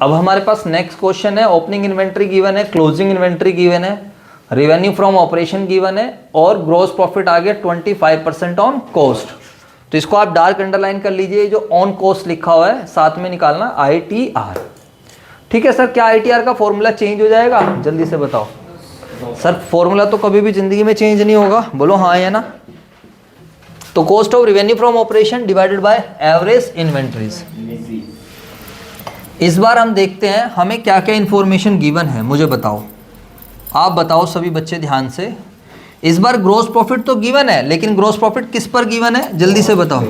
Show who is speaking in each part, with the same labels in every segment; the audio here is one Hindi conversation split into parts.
Speaker 1: अब हमारे पास नेक्स्ट क्वेश्चन है, ओपनिंग इन्वेंट्री गिवन है, क्लोजिंग इन्वेंट्री गिवन है, रेवेन्यू फ्रॉम ऑपरेशन गिवन है और ग्रॉस प्रॉफिट आ गया 25% ऑन कॉस्ट। तो इसको आप डार्क अंडरलाइन कर लीजिए, जो ऑन कॉस्ट लिखा हुआ है साथ में निकालना ITR। ठीक है सर, क्या ITR का फॉर्मूला चेंज हो जाएगा? जल्दी से बताओ सर। फॉर्मूला तो कभी भी जिंदगी में चेंज नहीं होगा, बोलो हाँ या ना। तो cost of revenue from operation divided by average inventories. इस बार हम देखते हैं हमें क्या क्या इंफॉर्मेशन गिवन है, मुझे बताओ। आप बताओ सभी बच्चे ध्यान से। इस बार ग्रॉस प्रॉफिट तो गिवन है, लेकिन ग्रॉस प्रॉफिट किस पर गिवन है? जल्दी से बताओ।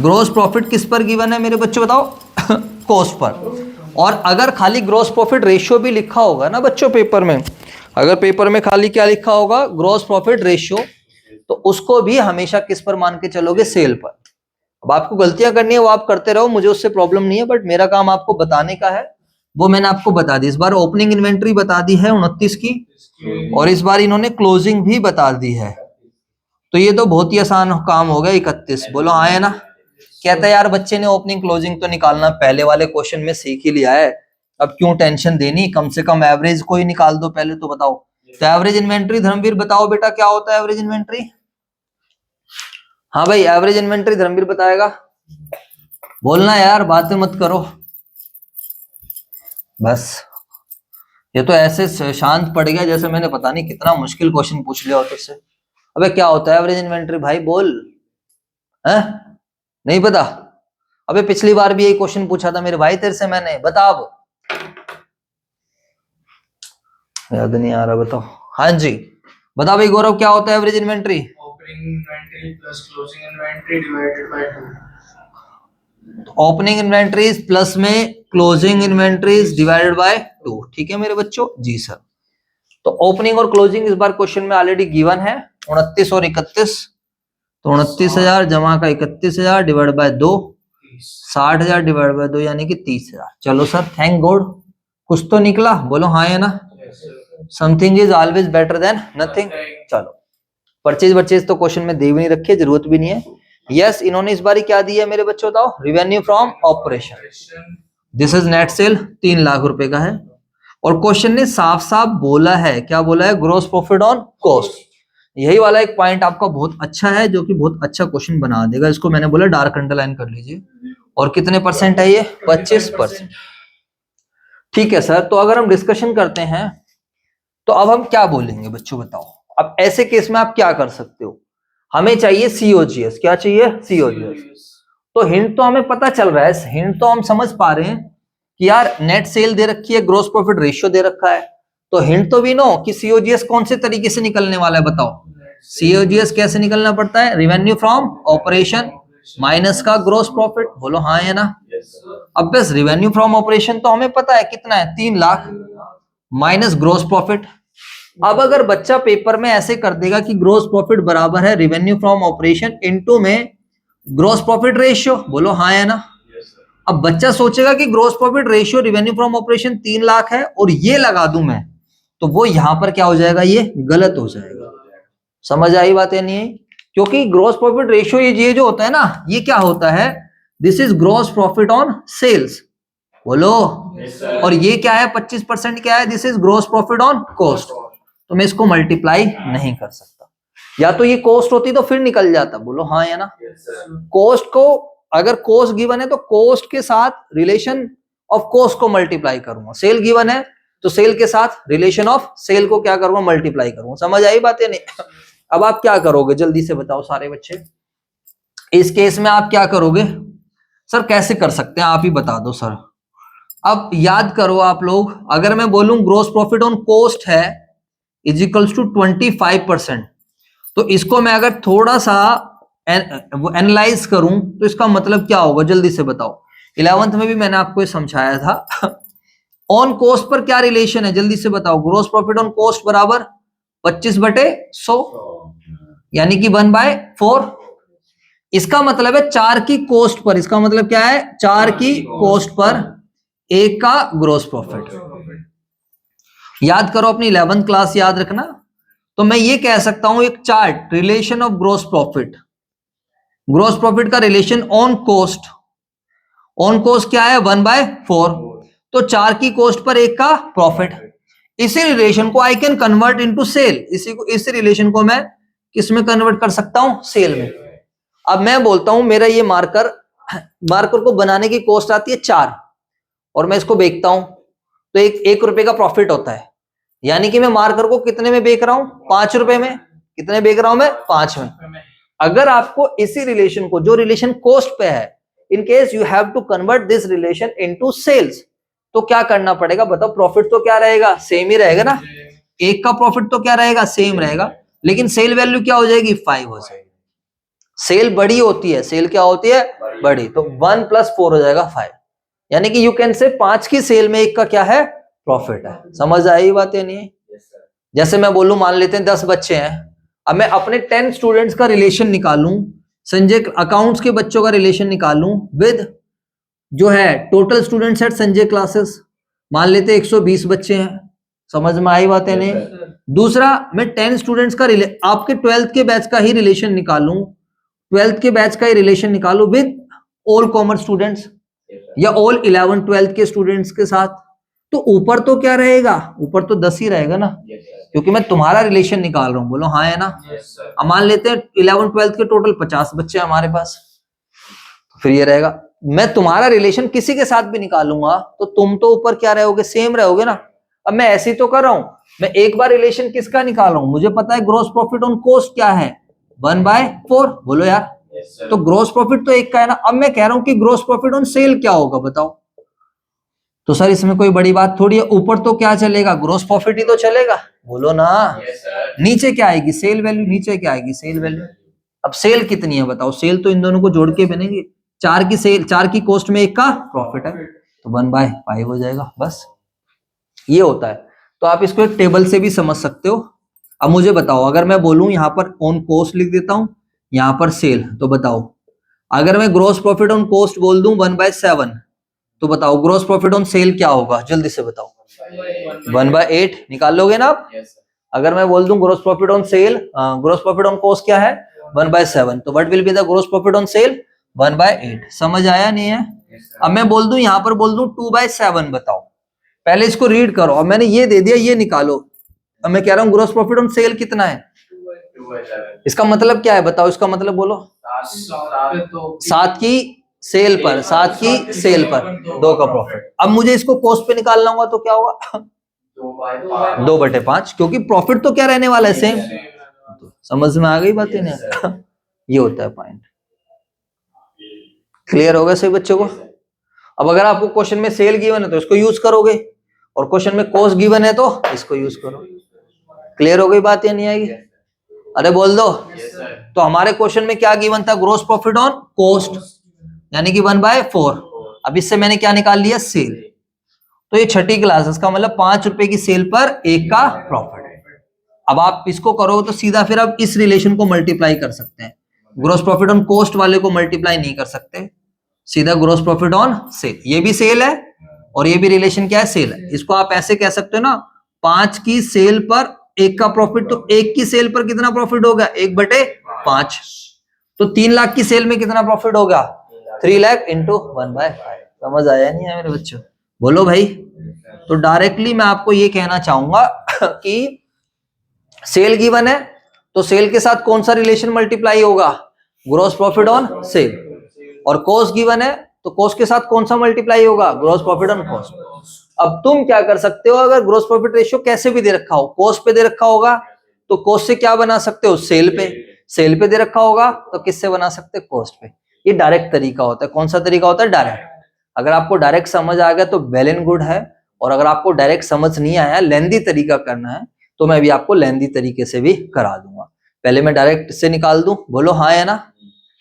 Speaker 1: ग्रॉस प्रॉफिट किस पर गिवन है मेरे बच्चों, बताओ। Cost per. और अगर खाली ग्रॉस प्रॉफिट रेशियो भी लिखा होगा ना बच्चों पेपर में, अगर पेपर में खाली क्या लिखा होगा, ग्रॉस प्रॉफिट रेशियो, तो उसको भी हमेशा किस पर मान के चलोगे? सेल पर। अब आपको गलतियां करनी है वो आप करते रहो, मुझे उससे प्रॉब्लम नहीं है, बट मेरा काम आपको बताने का है, वो मैंने आपको बता दी। इस बार ओपनिंग इन्वेंट्री बता दी है 29 की, और इस बार इन्होंने क्लोजिंग भी बता दी है। तो ये तो बहुत ही आसान काम हो गया 31। बोलो हाँ है ना। कहता है यार बच्चे ने ओपनिंग क्लोजिंग तो निकालना पहले वाले क्वेश्चन में सीख ही लिया है, अब क्यों टेंशन देनी, कम से कम एवरेज को ही निकाल दो पहले तो बताओ। तो एवरेज इन्वेंट्री, धर्मवीर बताओ बेटा क्या होता है एवरेज इन्वेंट्री? हाँ भाई, एवरेज इन्वेंट्री धर्मवीर बताएगा। बोलना यार, बातें मत करो बस। ये तो ऐसे शांत पड़ गया जैसे मैंने पता नहीं कितना मुश्किल क्वेश्चन पूछ लिया हो तुझसे। अबे क्या होता है एवरेज इन्वेंट्री भाई, बोल। है नहीं पता? अबे पिछली बार भी यही क्वेश्चन पूछा था मेरे भाई तेरे से मैंने, बता। अब याद नहीं आ रहा, बताओ। हाँ जी बता भाई गौरव, क्या होता है average inventory?
Speaker 2: Opening inventory plus closing inventory divided by 2।
Speaker 1: Opening inventories plus में क्लोजिंग इन्वेंट्रीज डिवाइडेड बाय 2। ठीक है मेरे बच्चों जी सर। तो ओपनिंग और क्लोजिंग इस बार क्वेश्चन में ऑलरेडी गिवन है, 29 और 31। तो 29,000 जमा का 31,000 डिवाइड बाय 2, 60,000 डिवाइड बाय 2 यानी कि 30,000। चलो सर, थैंक गॉड कुछ तो निकला, बोलो हाँ या ना। Something is always better than nothing. चलो, परचेज तो क्वेश्चन में दे भी नहीं रखी है, जरूरत भी नहीं है। यस, इन्होंने इस बार क्या दिया है मेरे बच्चों बताओ? Revenue from operation, this is net cell, 3 lakh रुपए का है। और क्वेश्चन ने साफ साफ बोला है, क्या बोला है? Gross profit on cost. यही वाला एक पॉइंट आपका बहुत अच्छा है, जो कि बहुत अच्छा क्वेश्चन बना देगा। इसको मैंने बोला डार्क अंडरलाइन कर लीजिए। और कितने परसेंट है ये? 25%। ठीक है सर, तो अगर हम डिस्कशन करते हैं तो अब हम क्या बोलेंगे बच्चों बताओ। अब ऐसे केस में आप क्या कर सकते हो? हमें चाहिए COGS। क्या चाहिए? COGS। तो हिंट तो हमें पता चल रहा है, हिंट तो हम समझ पा रहे हैं कि यार नेट सेल दे रखी है, ग्रॉस प्रॉफिट रेशियो दे रखा है। तो हिंट तो भी नो कि COGS कौन से तरीके से निकलने वाला है बताओ। COGS कैसे निकलना पड़ता है? रेवेन्यू फ्रॉम ऑपरेशन माइनस का ग्रॉस प्रॉफिट। बोलो हाँ या ना। अब बस रेवेन्यू फ्रॉम ऑपरेशन तो हमें पता है कितना है, 3 लाख माइनस ग्रॉस प्रॉफिट। अब अगर बच्चा पेपर में ऐसे कर देगा कि ग्रॉस प्रॉफिट बराबर है रेवेन्यू फ्रॉम ऑपरेशन इनटू में ग्रॉस प्रॉफिट रेशियो, बोलो हाँ या ना। अब बच्चा सोचेगा कि gross profit ratio revenue from operation 3 lakh है और ये लगा दूं मैं, तो वो यहां पर क्या हो जाएगा? ये गलत हो जाएगा। समझ आई बात या नहीं? क्योंकि ग्रॉस प्रॉफिट रेशियो ये जो होता है ना, ये क्या होता है? This is gross profit on sales. बोलो। और ये क्या है? 25% क्या है? This is gross profit on cost. तो मैं इसको मल्टीप्लाई नहीं कर सकता। या तो ये कॉस्ट होती तो फिर निकल जाता, बोलो हाँ या ना। कॉस्ट को, अगर कॉस्ट गिवन है तो कॉस्ट के साथ रिलेशन ऑफ कॉस्ट को मल्टीप्लाई करूंगा। सेल गिवन है तो सेल के साथ रिलेशन ऑफ सेल को क्या करूंगा? मल्टीप्लाई करूंगा। समझ आई बात या नहीं? अब आप क्या करोगे जल्दी से बताओ सारे बच्चे। इस केस में आप क्या करोगे सर? कैसे कर सकते हैं आप ही बता दो सर। अब याद करो आप लोग, अगर मैं बोलूं ग्रोस प्रॉफिट ऑन कॉस्ट है इज इक्वल्स टू 25%, तो इसको मैं अगर थोड़ा सा एनालाइज करूं तो इसका मतलब क्या होगा? जल्दी से बताओ। 11th में भी मैंने आपको ये समझाया था। ऑन कॉस्ट पर क्या रिलेशन है? जल्दी से बताओ। ग्रोस प्रॉफिट ऑन कॉस्ट बराबर 25/100 यानी कि 1/4। इसका मतलब है 4 की कॉस्ट पर, इसका मतलब क्या है? 4 की कॉस्ट पर 1 का ग्रोस प्रॉफिट। याद करो अपनी 11th क्लास, याद रखना। तो मैं ये कह सकता हूं एक chart, relation of gross profit. Gross profit का relation on cost, on cost क्या है? 1/4। तो 4 की कॉस्ट पर 1 का प्रॉफिट। इसी रिलेशन को I can convert into sale, इसी रिलेशन को मैं किस में कन्वर्ट कर सकता हूं, सेल में। अब मैं बोलता हूं मेरा ये मार्कर को बनाने की कॉस्ट आती है 4 और मैं इसको बेचता हूं तो एक रुपए का प्रॉफिट होता है, यानी कि मैं मार्कर को कितने में बेच रहा हूं, 5 रुपए में। कितने बेच रहा हूं मैं, 5 में। अगर आपको इसी रिलेशन को, जो रिलेशन कॉस्ट पे है, in case you have to convert this relation into sales, तो क्या करना पड़ेगा बताओ। प्रॉफिट तो क्या रहेगा, सेम ही रहेगा ना, 1 का प्रॉफिट तो क्या रहेगा, सेम रहेगा, लेकिन सेल वैल्यू क्या हो जाएगी, 5 हो जाएगी। सेल बड़ी होती है, सेल क्या होती है, बड़ी, तो 1 + 4 हो जाएगा 5, यानी कि यू कैन से 5 की सेल में 1 का क्या है, प्रॉफिट है। समझ आई बात या नहीं? जैसे मैं बोलूं, मान लेते हैं 10 बच्चे हैं, अब मैं अपने 10 स्टूडेंट्स का रिलेशन निकालूं, संजय अकाउंट्स के बच्चों का रिलेशन निकालूं विद जो है total students at Sanjay classes, मान लेते हैं 120 बच्चे हैं। समझ में आई बात है नहीं? दूसरा, मैं 10 स्टूडेंट्स का आपके 12th के बैच का ही रिलेशन निकालूं, 12th के बैच का ही रिलेशन निकालूं विद ऑल कॉमर्स स्टूडेंट्स या ऑल 11 12th के स्टूडेंट्स के साथ, तो ऊपर तो क्या रहेगा, ऊपर तो 10 ही रहेगा ना, क्योंकि मैं तुम्हारा रिलेशन निकाल रहा हूं। बोलो हाँ है ना? अब मान लेते हैं 11 12th के टोटल 50 बच्चे हैं हमारे पास, फिर ये रहेगा, मैं तुम्हारा रिलेशन किसी के साथ भी निकालूंगा तो तुम तो ऊपर क्या रहोगे, सेम रहोगे ना। अब मैं ऐसे ही तो कर रहा हूं, मैं एक बार रिलेशन किसका निकाल रहा हूं, मुझे पता है ग्रॉस प्रॉफिट ऑन कॉस्ट क्या है, 1/4। बोलो यार, तो ग्रॉस प्रॉफिट तो 1 का है ना। अब मैं कह रहा हूं कि ग्रॉस प्रॉफिट ऑन सेल क्या होगा बताओ, तो सर इसमें कोई बड़ी बात थोड़ी है, ऊपर तो क्या चलेगा, ग्रॉस प्रॉफिट ही तो चलेगा। बोलो ना, नीचे क्या आएगी, सेल वैल्यू, नीचे क्या आएगी, सेल वैल्यू। अब सेल कितनी है बताओ, सेल तो इन दोनों को जोड़ के बनेगी, 4 की सेल, 4 की कॉस्ट में 1 का प्रॉफिट है, तो 1/5 हो जाएगा, बस ये होता है। तो आप इसको एक टेबल से भी समझ सकते हो। अब मुझे बताओ, अगर मैं बोलूं यहाँ पर ऑन कॉस्ट लिख देता हूं, यहाँ पर सेल, तो बताओ अगर मैं ग्रॉस प्रॉफिट ऑन कॉस्ट बोल दूं 1/7, तो बताओ ग्रॉस प्रॉफिट ऑन सेल क्या होगा, जल्दी से बताओ। 1/8 निकाल लोगे ना आप? अगर मैं बोल दूं gross profit on sale, gross profit on cost क्या है, 1/7, तो what will be the gross profit on sale, 1/8। समझ आया नहीं है? अब मैं बोल दूं, यहां पर बोल दूं 2/7, बताओ। पहले इसको रीड करो, और मैंने ये दे दिया, ये निकालो। अब मैं कह रहा हूं ग्रॉस प्रॉफिट ऑन सेल कितना है, इसका मतलब क्या है बताओ, इसका मतलब बोलो। 7 की सेल पर, 7 की सेल पर 2 का प्रॉफिट। अब मुझे इसको कॉस्ट पे निकालना होगा तो क्या होगा, 2/5, क्योंकि प्रॉफिट तो क्या रहने वाला है, सेम। समझ में आ गई बात है ना? ये होता है पॉइंट। क्लियर होगा सही बच्चों को? अब अगर आपको क्वेश्चन में सेल गिवन है तो इसको यूज करोगे, और क्वेश्चन में कॉस्ट गिवन है तो इसको यूज करो। क्लियर हो गई बात या नहीं आएगी? अरे बोल दो। तो हमारे क्वेश्चन में क्या गिवन था, ग्रॉस प्रॉफिट ऑन कॉस्ट, यानी कि 1/4। अब इससे मैंने क्या निकाल लिया, सेल। तो ये छठी क्लास, इसका मतलब 5 रुपए की सेल पर 1 का प्रॉफिट है। अब आप इसको करोगे तो सीधा फिर आप इस रिलेशन को मल्टीप्लाई कर सकते हैं, ग्रॉस प्रॉफिट ऑन कॉस्ट वाले को मल्टीप्लाई नहीं कर सकते, सीधा ग्रॉस प्रॉफिट ऑन सेल। ये भी सेल है और ये भी रिलेशन क्या है, सेल है। इसको आप ऐसे कह सकते हो ना, 5 की सेल पर 1 का प्रॉफिट, तो 1 की सेल पर कितना प्रॉफिट होगा, 1/5। तो 3 लाख की सेल में कितना प्रॉफिट होगा, 3 लाख इंटू 1/5। समझ आया नहीं है मेरे बच्चों? बोलो भाई। तो डायरेक्टली मैं आपको ये कहना चाहूंगा कि सेल गिवन है तो सेल के साथ कौन सा रिलेशन मल्टीप्लाई होगा, ग्रॉस प्रॉफिट ऑन सेल। और कॉस्ट गिवन है तो कॉस्ट के साथ कौन सा मल्टीप्लाई होगा, ग्रॉस प्रॉफिट ऑन कॉस्ट। अब तुम क्या कर सकते हो, अगर ग्रॉस प्रॉफिट रेशियो कैसे भी दे रखा हो, कॉस्ट पे दे रखा होगा तो कॉस्ट से क्या बना सकते हो, सेल पे। सेल पे दे रखा होगा तो किससे बना सकते हो, कॉस्ट पे। ये डायरेक्ट तरीका होता है। कौन सा तरीका होता है, डायरेक्ट। अगर आपको डायरेक्ट समझ आ गया तो वेल एंड गुड है, और अगर आपको डायरेक्ट समझ नहीं आया, लेंदी तरीका करना है, तो मैं भी आपको लेंदी तरीके से भी करा दूंगा। पहले मैं डायरेक्ट से निकाल दूं, बोलो हाँ है ना?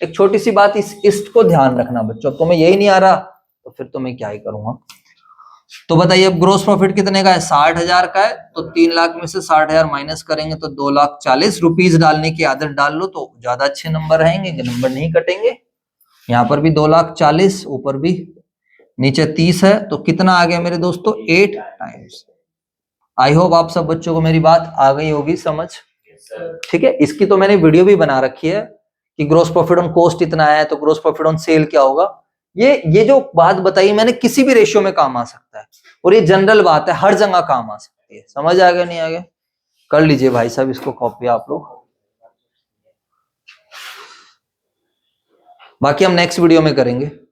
Speaker 1: एक छोटी सी बात, इस को ध्यान रखना बच्चों, तुम्हें यही नहीं आ रहा तो फिर तो मैं क्या ही करूंगा। तो बताइए अब ग्रोस प्रॉफिट कितने का है, 60,000 का है, तो 3 लाख में से 60,000 माइनस करेंगे तो 2,40,000 रुपीज डालने की आदत डाल लो तो ज्यादा अच्छे नंबर रहेंगे, नंबर नहीं कटेंगे। यहाँ पर भी 2,40,000, ऊपर भी, नीचे 30 है, तो कितना आ गया मेरे दोस्तों, 8 टाइम्स। आई होप आप सब बच्चों को मेरी बात आ गई होगी समझ, ठीक है। इसकी तो मैंने वीडियो भी बना रखी है कि ग्रोस प्रॉफिट ऑन कॉस्ट इतना है तो ग्रोस प्रॉफिट ऑन सेल क्या होगा, ये जो बात बताई मैंने किसी भी रेशियो में काम आ सकता है, और ये जनरल बात है, हर जगह काम आ सकती है। समझ आ गया नहीं आ गया? कर लीजिए भाई साहब इसको कॉपी आप लोग, बाकी हम नेक्स्ट वीडियो में करेंगे।